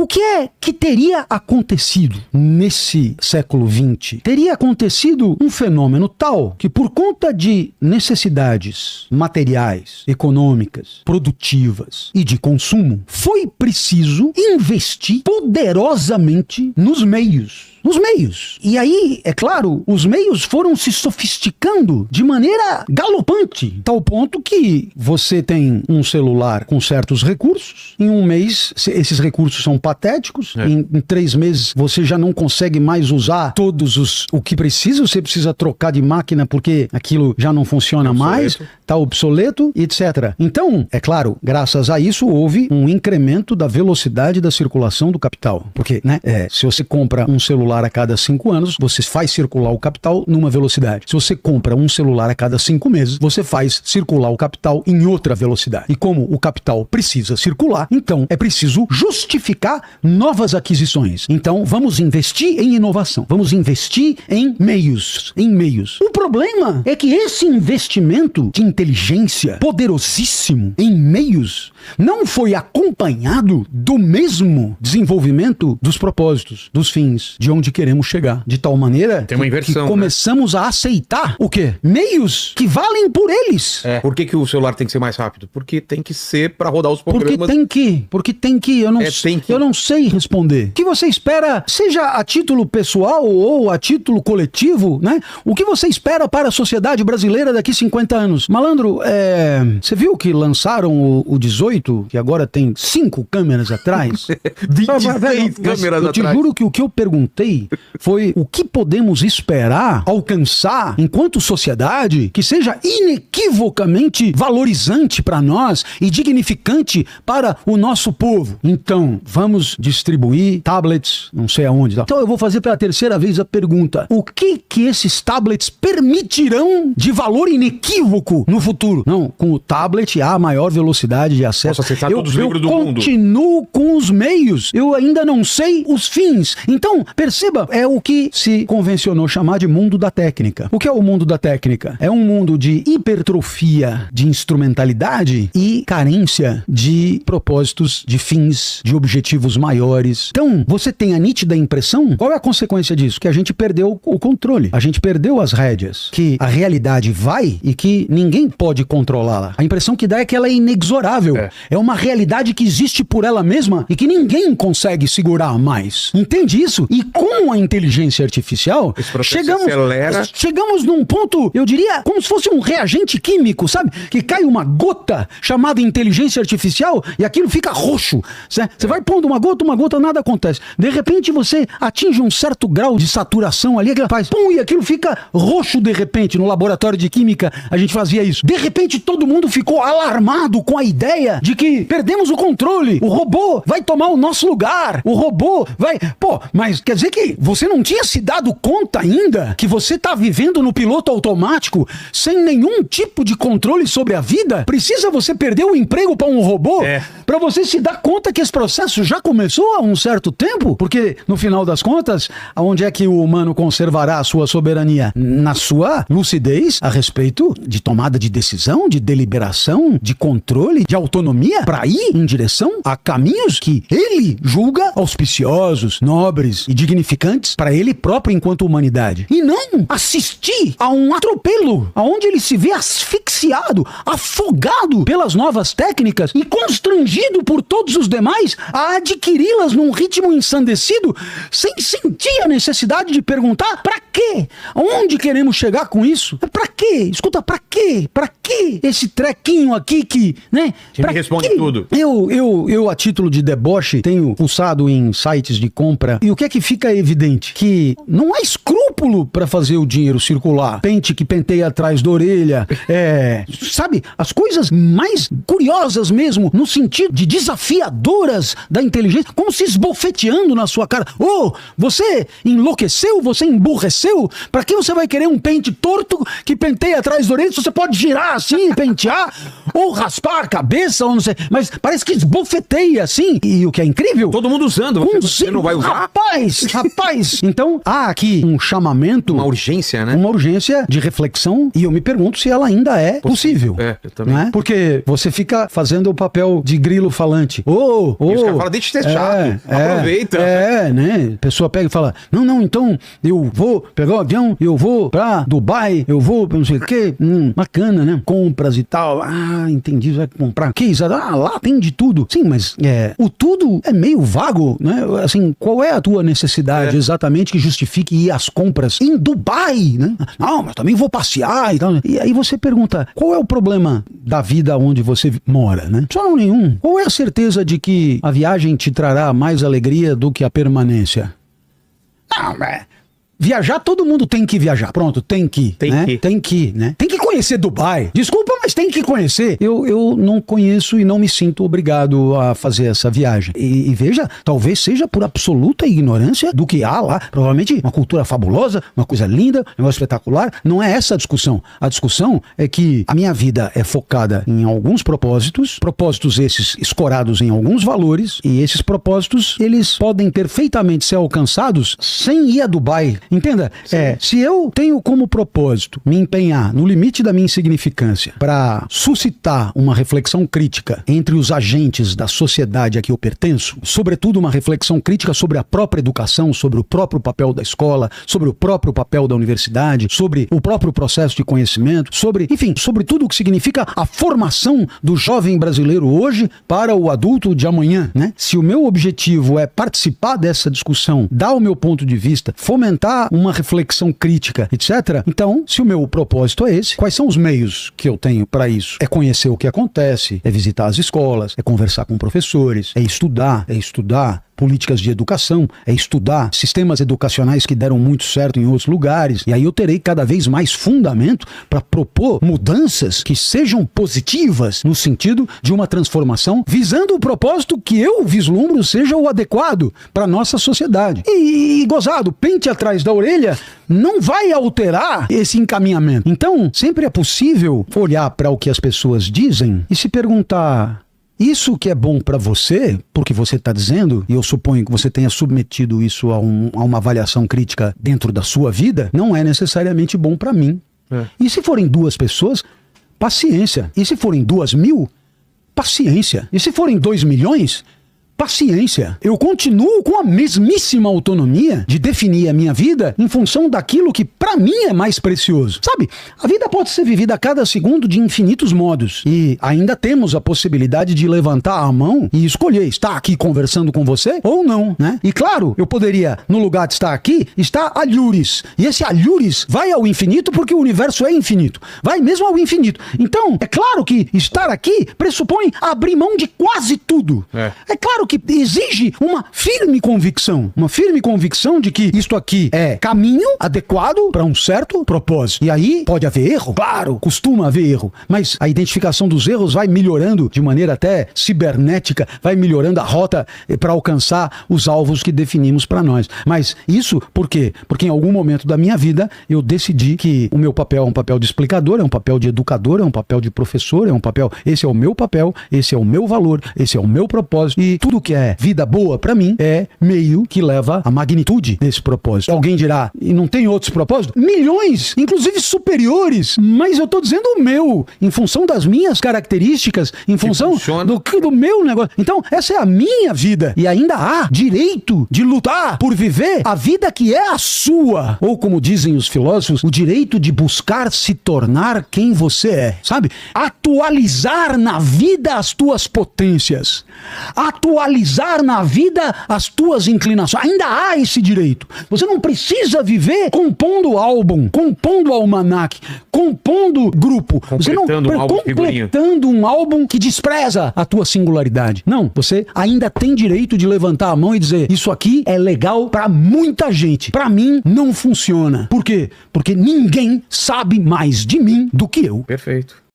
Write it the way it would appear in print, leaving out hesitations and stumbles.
O que é que teria acontecido nesse século XX? Teria acontecido um fenômeno tal que, por conta de necessidades materiais, econômicas, produtivas e de consumo, foi preciso investir poderosamente nos meios. E aí, é claro, os meios foram se sofisticando de maneira galopante, tal ponto que você tem um celular com certos recursos, em um mês esses recursos são patéticos, em 3 meses você já não consegue mais usar o que precisa, você precisa trocar de máquina porque aquilo já não funciona mais, está obsoleto, etc. Então, é claro, graças a isso houve um incremento da velocidade da circulação do capital, porque, se você compra um celular a cada 5 anos, você faz circular o capital numa velocidade. Se você compra um celular a cada 5 meses, você faz circular o capital em outra velocidade. E como o capital precisa circular, então é preciso justificar novas aquisições. Então, vamos investir em inovação. Vamos investir em meios. O problema é que esse investimento de inteligência poderosíssimo em meios não foi acompanhado do mesmo desenvolvimento dos propósitos, dos fins, de onde queremos chegar. De tal maneira tem uma inversão, que começamos a aceitar o quê? Meios que valem por eles. Por que o celular tem que ser mais rápido? Porque tem que ser para rodar os programas. Porque tem que. Eu não sei responder. O que você espera, seja a título pessoal ou a título coletivo, né? O que você espera para a sociedade brasileira daqui 50 anos? Malandro, você viu que lançaram o 18, que agora tem 5 câmeras atrás? 26 câmeras atrás. Eu te juro que o que eu perguntei foi o que podemos esperar alcançar enquanto sociedade que seja inequivocamente valorizante para nós e dignificante para o nosso povo. Então, vamos distribuir tablets, não sei aonde. Então eu vou fazer pela 3ª vez a pergunta: o que esses tablets permitirão de valor inequívoco no futuro? Não, com o tablet há maior velocidade de acesso. Eu continuo com os meios. Eu ainda não sei os fins. Então, perceba, é o que se convencionou chamar de mundo da técnica. O que é o mundo da técnica? É um mundo de hipertrofia de instrumentalidade e carência de propósitos, de fins, de objetivos maiores. Então, você tem a nítida impressão, qual é a consequência disso? Que a gente perdeu o controle, a gente perdeu as rédeas, que a realidade vai e que ninguém pode controlá-la. A impressão que dá é que ela é inexorável. É uma realidade que existe por ela mesma e que ninguém consegue segurar mais. Entende isso? E com a inteligência artificial, chegamos num ponto, eu diria, como se fosse um reagente químico, sabe? Que cai uma gota chamada inteligência artificial e aquilo fica roxo. Você vai pondo uma gota, nada acontece. De repente você atinge um certo grau de saturação ali, aquilo faz pum, e aquilo fica roxo de repente. No laboratório de química a gente fazia isso. De repente todo mundo ficou alarmado com a ideia de que perdemos o controle. O robô vai tomar o nosso lugar. O robô vai... Pô, mas quer dizer que você não tinha se dado conta ainda que você tá vivendo no piloto automático sem nenhum tipo de controle sobre a vida? Precisa você perder o emprego para um robô? Para você se dar conta que esse processo já começou há um certo tempo? Porque, no final das contas, aonde é que o humano conservará a sua soberania? Na sua lucidez a respeito de tomada de decisão, de deliberação, de controle, de autonomia, para ir em direção a caminhos que ele julga auspiciosos, nobres e dignificantes para ele próprio enquanto humanidade. E não assistir a um atropelo, aonde ele se vê asfixiado, afogado pelas novas técnicas e constrangido por todos os demais a adquiri-las num ritmo ensandecido, sem sentir a necessidade de perguntar para quê? Aonde queremos chegar com isso? Para quê? Escuta, para quê? Para quê esse trequinho aqui que, né? Você me responde tudo. Eu, a título de deboche, tenho pulsado em sites de compra e o que é que fica evidente? Que não há escrúpulo para fazer o dinheiro circular. Pente que penteia atrás da orelha, sabe? As coisas mais curiosas mesmo, no sentido de desafiadoras da inteligência, como se esbofeteando na sua cara. Você enlouqueceu? Você emburreceu? Para que você vai querer um pente torto que penteia atrás da orelha se você pode girar assim, pentear, ou raspar a cabeça, ou não sei, mas parece que esbofeteia assim. E o que é incrível? Todo mundo usando, você não vai usar? Rapaz, Rapaz, então há aqui um chamamento, Uma urgência, né? uma urgência de reflexão, e eu me pergunto se ela ainda é possível. Eu também. Não é? Porque você fica fazendo o papel de grilo falante. E os caras falam, deixa de ser chato, aproveita. Né? A pessoa pega e fala, não, então eu vou pegar o avião, eu vou pra Dubai, eu vou pra não sei o quê. Bacana, né? Compras e tal. Ah, entendi, vai comprar. Que isso? Ah, lá tem de tudo. Sim, mas o tudo é meio vago, né? Assim, qual é a tua necessidade exatamente que justifique ir às compras em Dubai, né? Não, mas também vou passear e tal. E aí você pergunta, qual é o problema da vida onde você mora, né? Só nenhum. Qual é a certeza de que a viagem te trará mais alegria do que a permanência? Não, viajar, todo mundo tem que viajar. Pronto, tem que. Tem que, né? Tem que conhecer Dubai. Desculpa, mas tem que conhecer. Eu não conheço e não me sinto obrigado a fazer essa viagem. E veja, talvez seja por absoluta ignorância do que há lá. Provavelmente uma cultura fabulosa, uma coisa linda, um negócio espetacular. Não é essa a discussão. A discussão é que a minha vida é focada em alguns propósitos esses escorados em alguns valores, e esses propósitos, eles podem perfeitamente ser alcançados sem ir a Dubai. Entenda, se eu tenho como propósito me empenhar no limite da minha insignificância para suscitar uma reflexão crítica entre os agentes da sociedade a que eu pertenço, sobretudo uma reflexão crítica sobre a própria educação, sobre o próprio papel da escola, sobre o próprio papel da universidade, sobre o próprio processo de conhecimento, sobre tudo o que significa a formação do jovem brasileiro hoje para o adulto de amanhã, né? Se o meu objetivo é participar dessa discussão, dar o meu ponto de vista, fomentar uma reflexão crítica, etc. Então, se o meu propósito é esse, quais são os meios que eu tenho para isso? É conhecer o que acontece, é visitar as escolas, é conversar com professores, é estudar políticas de educação, é estudar sistemas educacionais que deram muito certo em outros lugares, e aí eu terei cada vez mais fundamento para propor mudanças que sejam positivas no sentido de uma transformação visando o propósito que eu vislumbro seja o adequado para a nossa sociedade. E gozado, pente atrás da orelha não vai alterar esse encaminhamento. Então, sempre é possível olhar para o que as pessoas dizem e se perguntar: isso que é bom para você, porque você está dizendo, e eu suponho que você tenha submetido isso a uma avaliação crítica dentro da sua vida, não é necessariamente bom para mim. E se forem 2 pessoas, paciência. E se forem 2.000, paciência. E se forem 2 milhões, paciência. Eu continuo com a mesmíssima autonomia de definir a minha vida em função daquilo que pra mim é mais precioso. Sabe, a vida pode ser vivida a cada segundo de infinitos modos, e ainda temos a possibilidade de levantar a mão e escolher estar aqui conversando com você ou não, né? E claro, eu poderia, no lugar de estar aqui, estar alhures. E esse alhures vai ao infinito porque o universo é infinito. Vai mesmo ao infinito. Então, é claro que estar aqui pressupõe abrir mão de quase tudo. É claro que exige uma firme convicção de que isto aqui é caminho adequado para um certo propósito. E aí pode haver erro? Claro, costuma haver erro, mas a identificação dos erros vai melhorando de maneira até cibernética, vai melhorando a rota para alcançar os alvos que definimos para nós. Mas isso por quê? Porque em algum momento da minha vida eu decidi que o meu papel é um papel de explicador, é um papel de educador, é um papel de professor, esse é o meu papel, esse é o meu valor, esse é o meu propósito, e tudo que é vida boa pra mim é meio que leva à magnitude desse propósito. Alguém dirá, e não tem outros propósitos? Milhões, inclusive superiores, mas eu tô dizendo o meu, em função das minhas características, em função do meu negócio. Então, essa é a minha vida, e ainda há direito de lutar por viver a vida que é a sua, ou como dizem os filósofos, o direito de buscar se tornar quem você é, sabe? Atualizar na vida as tuas potências, atualizar na vida as tuas inclinações. Ainda há esse direito. Você não precisa viver compondo álbum, compondo almanaque, compondo grupo. Você não completando um álbum que despreza a tua singularidade. Não, você ainda tem direito de levantar a mão e dizer: isso aqui é legal pra muita gente. Pra mim não funciona. Por quê? Porque ninguém sabe mais de mim do que eu. Perfeito.